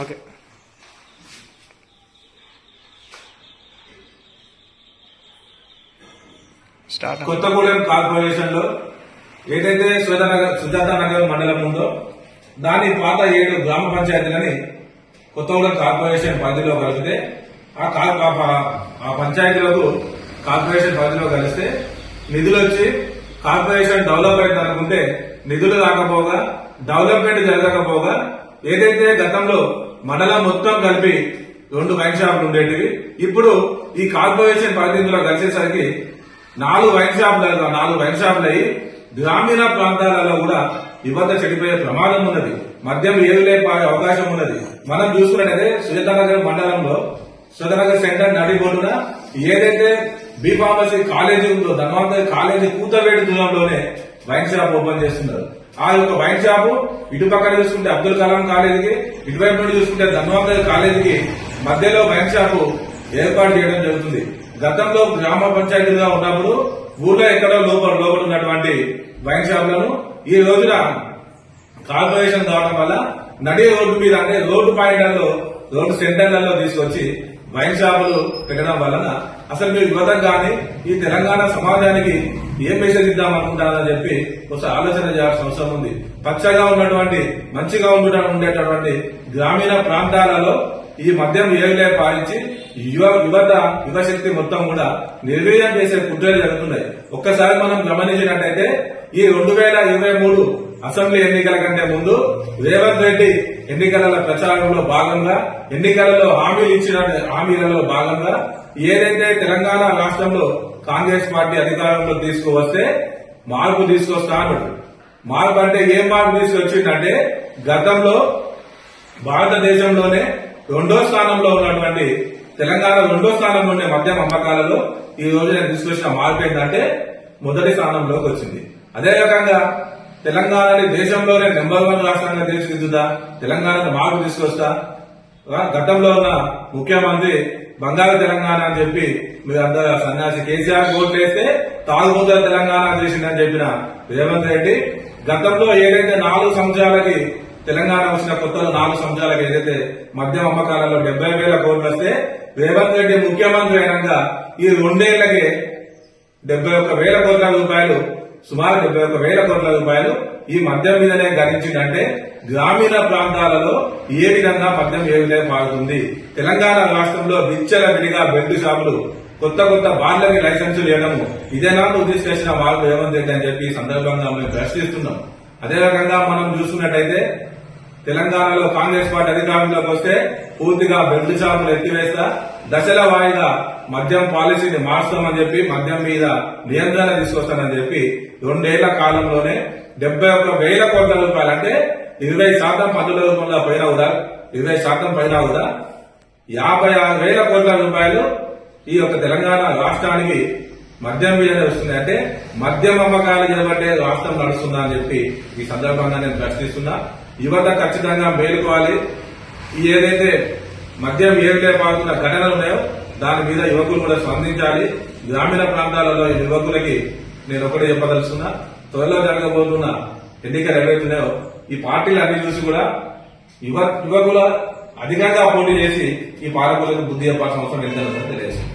Okay. Kothagudem corporation లో ఏదైతే సుజాత నగర్ మండలం ఉందో దాని పాత 7 గ్రామ పంచాయతీలని కొత్తగూడెం కార్పొరేషన్ పరిధిలో కలిపితే ఆ పంచాయతీలకు కార్పొరేషన్ పరిధిలో కలిస్తే నిధులు వచ్చి కార్పొరేషన్ డెవలప్ అయింది అనుకుంటే నిధులు రాకపోగా డెవలప్మెంట్ జరగకపోగా ఏదైతే గతంలో మండలం మొత్తం కలిపి 2 వైన్ షాపులు ఉండేటివి ఇప్పుడు ఈ కార్పొరేషన్ పరిధిలో కలిసేసరికి 4 వైన్ షాపులు అయ్యి గ్రామీణ ప్రాంతాలలో కూడా యువత చెడిపోయే ప్రమాదం ఉన్నది. మద్యం ఏరులేపే అవకాశం ఉన్నది. మనం చూసుకున్నట్టయితే సుజాతనగర్ మండలంలో సుజాతనగర్ సెంటర్ నడిబొడ్డున ఏదైతే బీఫార్మసీ కాలేజీ ఉందో ధన్వంతరి కాలేజీ కూతవేడి దూరంలోనే వైన్ షాప్ ఓపెన్ చేస్తున్నారు. ఆ యొక్క వైన్ షాపు ఇటు పక్కన చూసుకుంటే అబ్దుల్ కలాం కాలేజీకి, ఇటువైపు నుండి చూసుకుంటే ధన్వంతరి కాలేజీకి మధ్యలో వైన్ షాపు ఏర్పాటు చేయడం జరుగుతుంది. గతంలో గ్రామ పంచాయతీగా ఉన్నప్పుడు ఊర్లో ఎక్కడో లోపల ఉన్నటువంటి వైన్ షాపులను ఈ రోజున కార్పొరేషన్ కావడం వల్ల నడి రోడ్డు మీద అంటే రోడ్డు పాయింట్లలో రోడ్డు సెంటర్లలో తీసుకొచ్చి వైన్ షాపులు పెట్టడం వలన అసలు మీరు యువతకు గాని ఈ తెలంగాణ సమాజానికి ఏం మెసేజ్ ఇద్దాం అనుకుంటారని చెప్పి ఒకసారి ఆలోచన చేయాల్సిన అవసరం ఉంది. పచ్చగా ఉన్నటువంటి మంచిగా ఉండేటటువంటి గ్రామీణ ప్రాంతాలలో ఈ మద్యం ఏవిలే పాలించి యువశక్తి మొత్తం కూడా నిర్వీర్యం చేసే కుట్రలు జరుగుతున్నాయి. ఒక్కసారి మనం గమనించినట్టయితే ఈ 2023 అసెంబ్లీ ఎన్నికల కంటే ముందు రేవంత్ రెడ్డి ఎన్నికల ప్రచారంలో భాగంగా ఎన్నికలలో హామీలలో భాగంగా ఏదైతే తెలంగాణ రాష్ట్రంలో కాంగ్రెస్ పార్టీ అధికారంలో తీసుకువస్తే మార్పు తీసుకొస్తాను. మార్పు అంటే ఏం మార్పు తీసుకొచ్చిందంటే గతంలో భారతదేశంలోనే 2వ స్థానంలో ఉన్నటువంటి తెలంగాణ 2వ స్థానంలో ఉండే మద్యం అమ్మకాలలో ఈ రోజు నేను తీసుకొచ్చిన మార్పు ఏంటంటే మొదటి స్థానంలోకి వచ్చింది. అదే రకంగా తెలంగాణని దేశంలోనే నెంబర్ 1 రాష్ట్రంగా తీర్చిదిద్దుతా, తెలంగాణను మార్పు తీసుకొస్తా. గతంలో ఉన్న ముఖ్యమంత్రి బంగారు తెలంగాణ అని చెప్పి మీరు అందరూ సన్యాసి కేసీఆర్ ఓట్లు వేస్తే తాగుబోతుల తెలంగాణ చేసిందని చెప్పిన రేవంత్ రెడ్డి గతంలో ఏదైతే 4 సంవత్సరాలకి తెలంగాణ వచ్చిన కొత్తలో 4 సంవత్సరాలకు ఏదైతే మద్యం అమ్మకాలలో 70,000 కోట్లు వస్తే రేవంత్ రెడ్డి ముఖ్యమంత్రి అయినాక ఈ 2 ఏళ్లకే 71,000 కోట్ల రూపాయలు సుమారు 71,000 కోట్ల రూపాయలు ఈ మద్యం మీదనే గణించిందంటే గ్రామీణ ప్రాంతాలలో ఏ విధంగా మద్యం ఏ విధంగా మారుతుంది. తెలంగాణ రాష్ట్రంలో విచ్చల విడిగా బెల్ట్ షాపులు కొత్త బార్లకి లైసెన్సులు ఇవ్వడము ఇదేనా నువ్వు తీసుకొచ్చిన మార్పు రేవంత్ రెడ్డి అని చెప్పి ఈ సందర్భంగా మేము ప్రశ్నిస్తున్నాం. అదే రకంగా మనం చూసుకున్నట్టయితే తెలంగాణలో కాంగ్రెస్ పార్టీ అధికారంలోకి వస్తే పూర్తిగా బెల్ట్ షాపులు ఎత్తివేస్తా, దశల వారీగా మద్యం పాలసీని మార్చామని చెప్పి మద్యం మీద నియంత్రణ తీసుకొస్తానని చెప్పి 2 ఏళ్ల కాలంలోనే 71,000 కోట్ల రూపాయలు అంటే 20% పన్నుల రూపంలో పైన కూడా 20% పైన కూడా 56,000 కోట్ల రూపాయలు ఈ యొక్క తెలంగాణ రాష్ట్రానికి మద్యం మీదనే వస్తుంది. అంటే మద్యం అమ్మకాలు చేయబట్టే రాష్ట్రం నడుస్తుందా అని చెప్పి ఈ సందర్భంగా నేను ప్రశ్నిస్తున్నా. యువత ఖచ్చితంగా మేలుకోవాలి. ఏదైతే మద్యం ఏరిలే పాల్గొన్న ఘటనలు ఉన్నాయో దాని మీద యువకులు కూడా స్పందించాలి. గ్రామీణ ప్రాంతాలలో ఈ యువకులకి నేను ఒకటే చెప్పదలుచుకున్నా, త్వరలో జరగబోతున్న ఎన్నికలు ఏవైతున్నాయో ఈ పార్టీలు అన్ని చూసి కూడా యువకుల అధికంగా పోటీ చేసి ఈ పాలకులకు బుద్ధి చెప్పాల్సిన అవసరం ఎంతైనా తెలియజేస్తుంది.